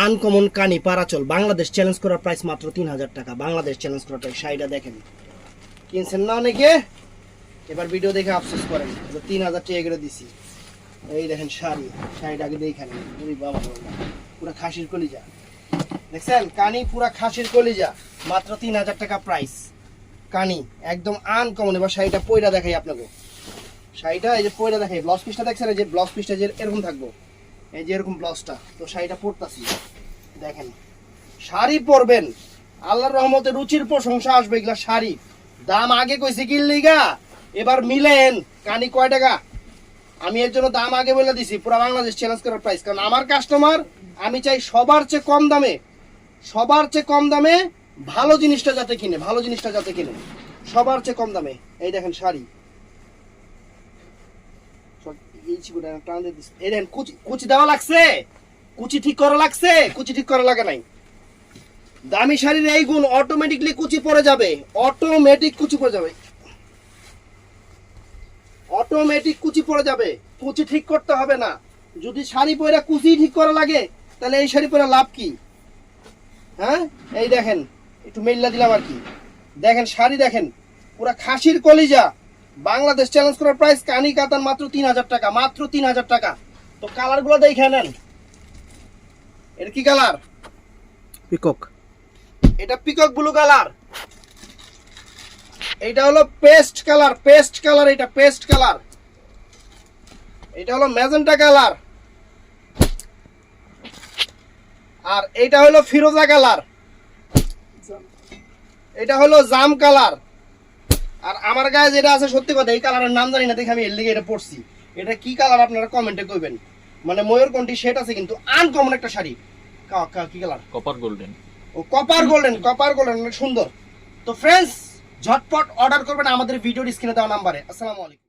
Uncommon কানি পারাচল Bangladesh challenge করার price মাত্র 3000 টাকা। বাংলাদেশ চ্যালেঞ্জ করার প্রাইস। শাড়িটা দেখেন, কিনছেন না অনেকে, এবার ভিডিও দেখে আফসোস করেন। 3000 টাকা করে দিছি। এই দেখেন শাড়িটা আগে দেখেন। বাবা পুরা খাসির কলিজা দেখছেন, কানি পুরা খাসির কলিজা, মাত্র 3000 টাকা প্রাইস। কানি একদম আনকমন। এবার শাড়িটা পয়রা দেখাই আপনাকে। শাড়িটা এই যে পয়রা দেখাই, ব্লাউজ পিসটা দেখছেন, এই যে ব্লাউজ পিসটা যে এরকম থাকবো, এই যে এরকম ব্লাউজটা। তো শাড়িটা পরতাছি দেখেন, শাড়ি পরবেন, আল্লাহর রহমতে রুচির প্রশংসা আসবে। এগুলা শাড়ি দাম আগে কইছে কি লিগা, এবার মিলেন। কানি কয় টাকা আমি এর জন্য দাম আগে বলে দিছি, পুরো বাংলাদেশ চ্যালেঞ্জ করার প্রাইস। কারণ আমার কাস্টমার, আমি চাই সবার চেয়ে কম দামে, সবার চেয়ে কম দামে ভালো জিনিসটা যাতে কিনে, ভালো জিনিসটা যাতে কিনে সবার চেয়ে কম দামে। এই দেখেন শাড়ি, এই দেখেন কুচি দেওয়া লাগছে, কুচি ঠিক করা লাগছে, কুচি ঠিক করা লাগে নাই। দামি শাড়ির এই গুণ, অটোমেটিকলি কুচি পড়ে যাবে, অটোমেটিক কুচি পড়ে যাবে, অটোমেটিক কুচি পড়ে যাবে। কুচি ঠিক করতে হবে না। যদি শাড়ি পরে কুচি ঠিক করা লাগে, তাহলে এই শাড়ি পরে লাভ কি? হ্যাঁ, এই দেখেন একটু মেল্লা দিলাম আর কি। দেখেন শাড়ি দেখেন, পুরা খাসির কলিজা, বাংলাদেশ চ্যালেঞ্জ করার প্রাইস। কানি কাতান মাত্র 3000 টাকা, মাত্র 3000 টাকা। তো কালার গুলো দেখে নেন। এটা কি কালার? পিকক। এটা পিকক ব্লু কালার। এটা হলো পেস্ট কালার, পেস্ট কালার, এটা পেস্ট কালার। এটা হলো ম্যাজেন্টা কালার, আর এটা হলো ফিরোজা কালার, এটা হলো জাম কালার। আর আমার গায়ে যেটা আছে, সত্যি কথা এই কালারের নাম জানি না, দেখে আমি এর লিগে এটা পড়ছি। এটা কি কালার আপনারা কমেন্টে কইবেন। মানে ময়ূরকণ্ঠী সেট আছে, কিন্তু আনকমন একটা শাড়ি। কি কালার? Copper golden. ও কপার গোল্ডেন, কপার গোল্ডেন, অনেক সুন্দর। তো ফ্রেন্ডস, ঝটপট অর্ডার করবেন আমাদের ভিডিওর স্ক্রিনে দেওয়া নাম্বারে। আসসালামু আলাইকুম।